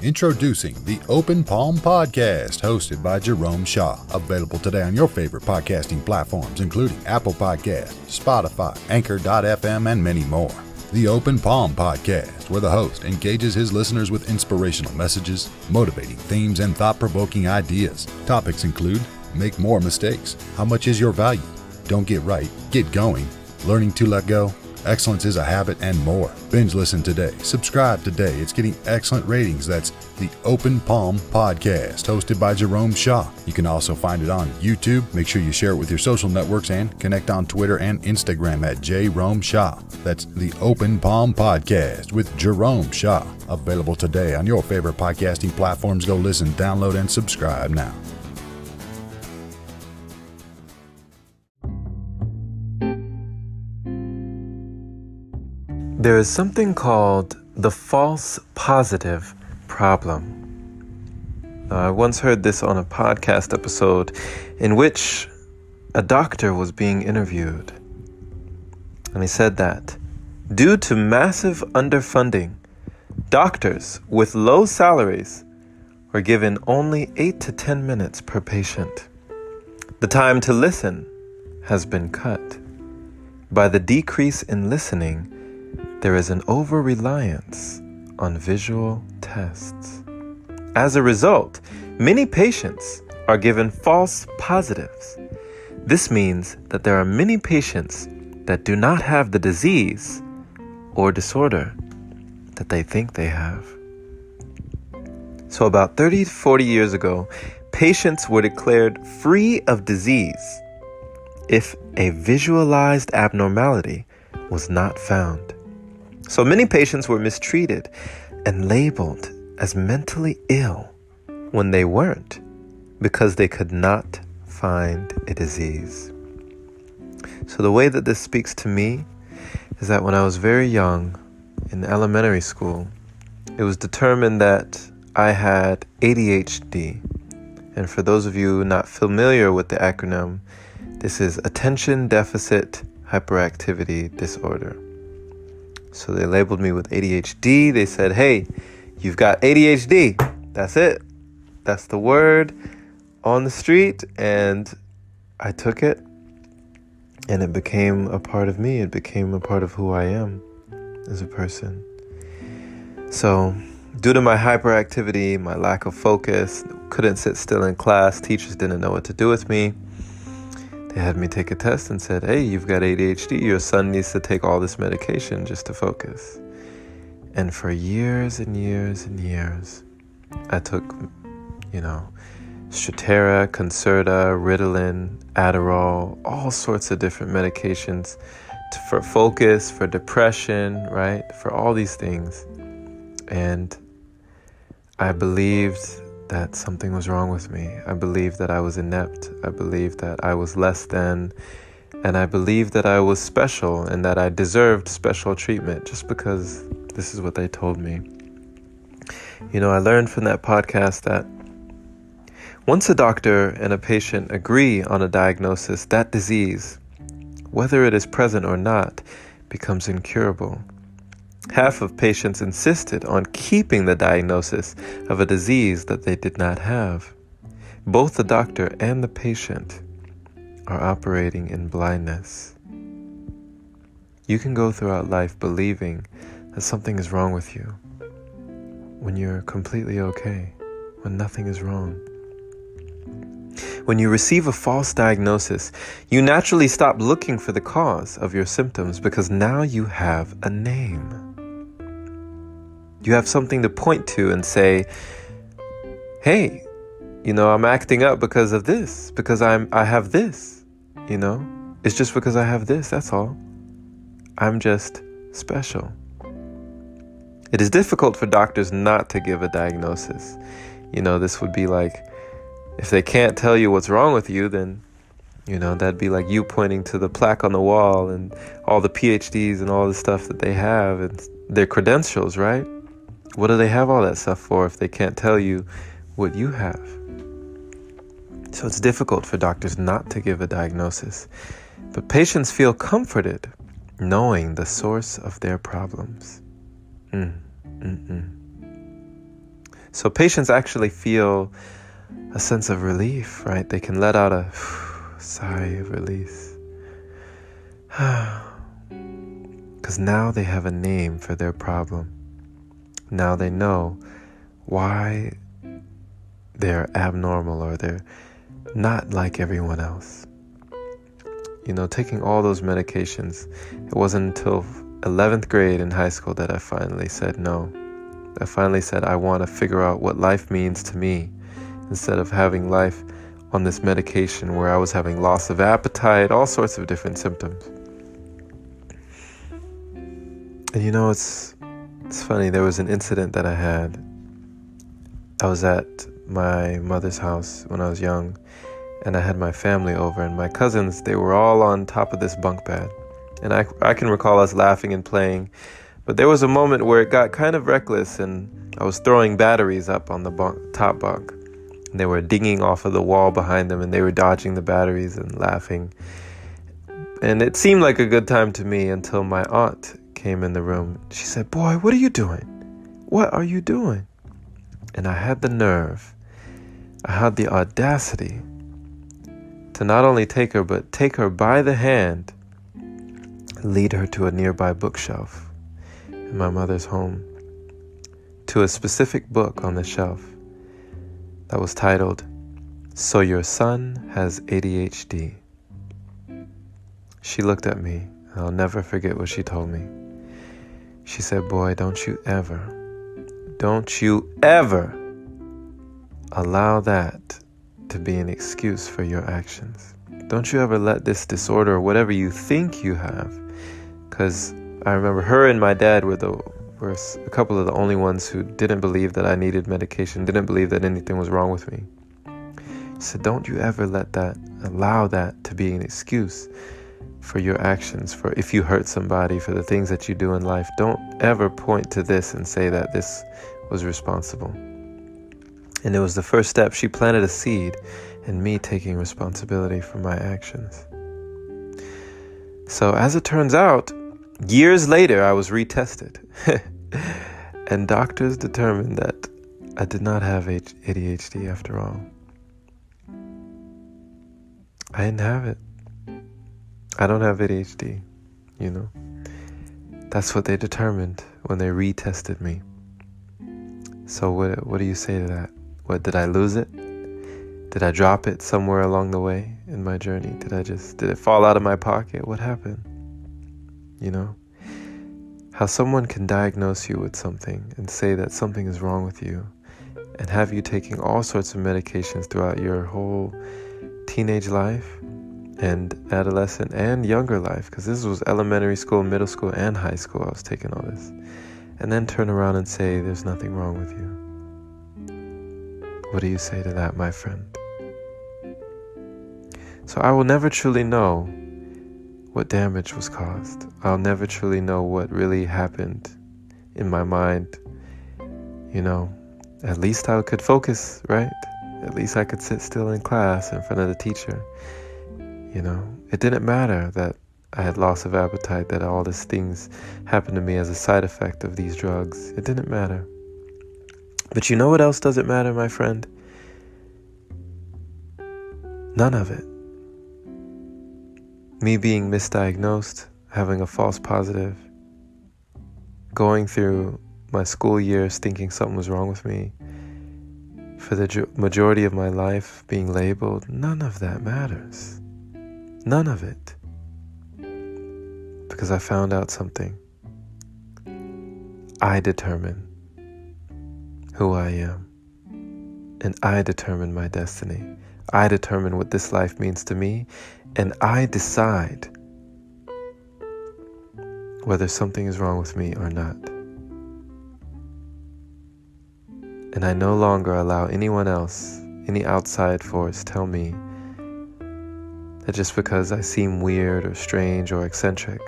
Introducing the Open Palm Podcast, hosted by Jerome Shaw. Available today on your favorite podcasting platforms, including Apple Podcasts, Spotify, Anchor.fm, and many more. The Open Palm Podcast, where the host engages his listeners with inspirational messages, motivating themes, and thought-provoking ideas. Topics include: make more mistakes, how much is your value, don't get right, get going, learning to let go, excellence is a habit, and more. Binge listen today. Subscribe today. It's getting excellent ratings. That's the Open Palm Podcast, hosted by Jerome Shaw. You can also find it on YouTube. Make sure you share it with your social networks and connect on Twitter and Instagram at Jerome Shaw. That's the Open Palm Podcast with Jerome Shaw. Available today on your favorite podcasting platforms. Go listen, download, and subscribe now. There is something called the false positive problem. I once heard this on a podcast episode in which a doctor was being interviewed. And he said that due to massive underfunding, doctors with low salaries were given only 8 to 10 minutes per patient. The time to listen has been cut. By the decrease in listening, there is an over-reliance on visual tests. As a result, many patients are given false positives. This means that there are many patients that do not have the disease or disorder that they think they have. So about 30 to 40 years ago, patients were declared free of disease if a visualized abnormality was not found. So many patients were mistreated and labeled as mentally ill when they weren't, because they could not find a disease. So the way that this speaks to me is that when I was very young, in elementary school, it was determined that I had ADHD. And for those of you not familiar with the acronym, this is Attention Deficit Hyperactivity Disorder. So they labeled me with ADHD. They said, hey, you've got ADHD. That's it. That's the word on the street. And I took it, and it became a part of me. It became a part of who I am as a person. So due to my hyperactivity, my lack of focus, couldn't sit still in class, teachers didn't know what to do with me. They had me take a test and said, hey, you've got ADHD. Your son needs to take all this medication just to focus. And for years and years and years, I took, Strattera, Concerta, Ritalin, Adderall, all sorts of different medications for focus, for depression, right? For all these things. And I believed that something was wrong with me. I believed that I was inept. I believed that I was less than. And I believed that I was special and that I deserved special treatment just because this is what they told me. I learned from that podcast that once a doctor and a patient agree on a diagnosis, that disease, whether it is present or not, becomes incurable. Half of patients insisted on keeping the diagnosis of a disease that they did not have. Both the doctor and the patient are operating in blindness. You can go throughout life believing that something is wrong with you when you're completely okay, when nothing is wrong. When you receive a false diagnosis, you naturally stop looking for the cause of your symptoms because now you have a name. You have something to point to and say, hey, I'm acting up because of this, because I have this, It's just because I have this, that's all. I'm just special. It is difficult for doctors not to give a diagnosis. This would be like, if they can't tell you what's wrong with you, then, that'd be like you pointing to the plaque on the wall and all the PhDs and all the stuff that they have and their credentials, right? What do they have all that stuff for if they can't tell you what you have? So it's difficult for doctors not to give a diagnosis. But patients feel comforted knowing the source of their problems. So patients actually feel a sense of relief, right? They can let out a sigh of release. Because now they have a name for their problem. Now they know why they're abnormal or they're not like everyone else. Taking all those medications, it wasn't until 11th grade in high school that I finally said no. I finally said I want to figure out what life means to me instead of having life on this medication where I was having loss of appetite, all sorts of different symptoms. And it's funny, there was an incident that I had. I was at my mother's house when I was young, and I had my family over, and my cousins, they were all on top of this bunk bed. And I can recall us laughing and playing, but there was a moment where it got kind of reckless, and I was throwing batteries up on the top bunk. And they were dinging off of the wall behind them, and they were dodging the batteries and laughing. And it seemed like a good time to me until my aunt came in the room. She said, "Boy, what are you doing? What are you doing?" And I had the nerve, I had the audacity to not only take her, but take her by the hand, lead her to a nearby bookshelf in my mother's home, to a specific book on the shelf that was titled, "So Your Son Has ADHD." She looked at me, and I'll never forget what she told me. She said, "Boy, don't you ever allow that to be an excuse for your actions. Don't you ever let this disorder, or whatever you think you have," because I remember her and my dad were a couple of the only ones who didn't believe that I needed medication, didn't believe that anything was wrong with me. She said, "Don't you ever allow that to be an excuse for your actions, for if you hurt somebody, for the things that you do in life. Don't ever point to this and say that this was responsible." And it was the first step. She planted a seed in me taking responsibility for my actions. So as it turns out, years later, I was retested. And doctors determined that I did not have ADHD after all. I didn't have it. I don't have ADHD, That's what they determined when they retested me. So what do you say to that? What, did I lose it? Did I drop it somewhere along the way in my journey? Did it fall out of my pocket? What happened? How someone can diagnose you with something and say that something is wrong with you and have you taking all sorts of medications throughout your whole teenage life and adolescent and younger life, because this was elementary school, middle school, and high school I was taking all this, and then turn around and say there's nothing wrong with you. What do you say to that, my friend? So I will never truly know what damage was caused. I'll never truly know what really happened in my mind. At least I could focus, right? At least I could sit still in class in front of the teacher. It didn't matter that I had loss of appetite, that all these things happened to me as a side effect of these drugs. It didn't matter. But you know what else doesn't matter, my friend? None of it. Me being misdiagnosed, having a false positive, going through my school years thinking something was wrong with me, for the majority of my life being labeled, none of that matters. None of it. Because I found out something. I determine who I am. And I determine my destiny. I determine what this life means to me. And I decide whether something is wrong with me or not. And I no longer allow anyone else, any outside force, tell me that just because I seem weird or strange or eccentric,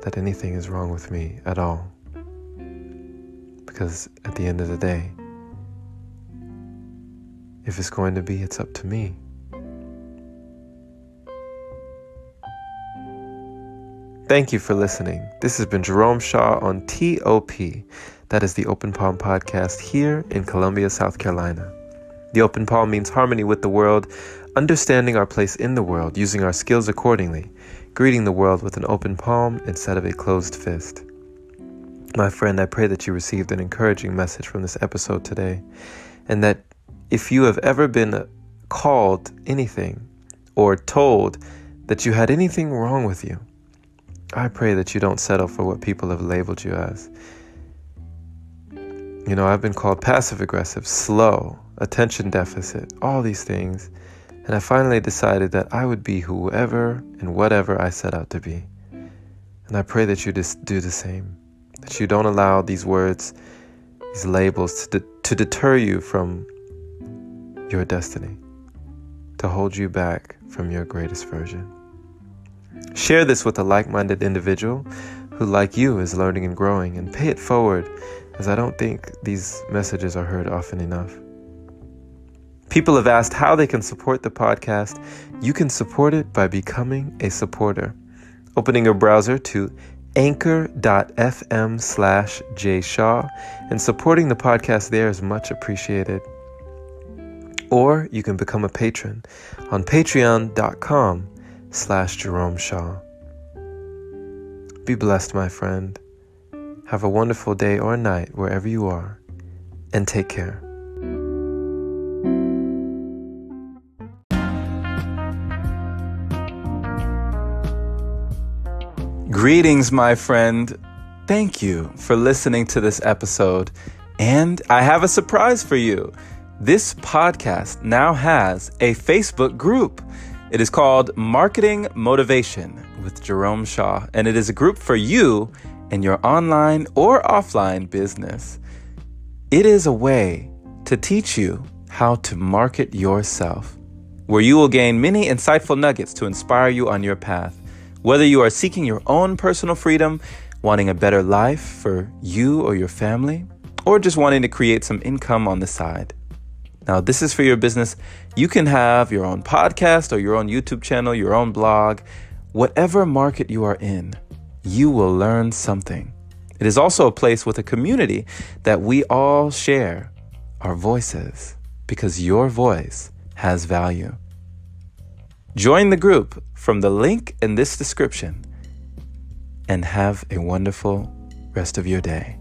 that anything is wrong with me at all. Because at the end of the day, if it's going to be, it's up to me. Thank you for listening. This has been Jerome Shaw on TOP, That is the Open Palm Podcast here in Columbia, South Carolina. The open palm means harmony with the world, understanding our place in the world, using our skills accordingly, greeting the world with an open palm instead of a closed fist. My friend, I pray that you received an encouraging message from this episode today, and that if you have ever been called anything or told that you had anything wrong with you, I pray that you don't settle for what people have labeled you as. You know, I've been called passive-aggressive, slow, attention deficit, all these things. And I finally decided that I would be whoever and whatever I set out to be. And I pray that you just do the same. That you don't allow these words, these labels to deter you from your destiny, to hold you back from your greatest version. Share this with a like-minded individual who, like you, is learning and growing, and pay it forward, as I don't think these messages are heard often enough. People have asked how they can support the podcast. You can support it by becoming a supporter. Opening your browser to anchor.fm/jshaw and supporting the podcast there is much appreciated. Or you can become a patron on patreon.com/Jerome Shaw. Be blessed, my friend. Have a wonderful day or night wherever you are, and take care. Greetings, my friend. Thank you for listening to this episode. And I have a surprise for you. This podcast now has a Facebook group. It is called Marketing Motivation with Jerome Shaw, and it is a group for you and your online or offline business. It is a way to teach you how to market yourself, where you will gain many insightful nuggets to inspire you on your path. Whether you are seeking your own personal freedom, wanting a better life for you or your family, or just wanting to create some income on the side. Now, this is for your business. You can have your own podcast or your own YouTube channel, your own blog. Whatever market you are in, you will learn something. It is also a place with a community that we all share our voices, because your voice has value. Join the group from the link in this description, and have a wonderful rest of your day.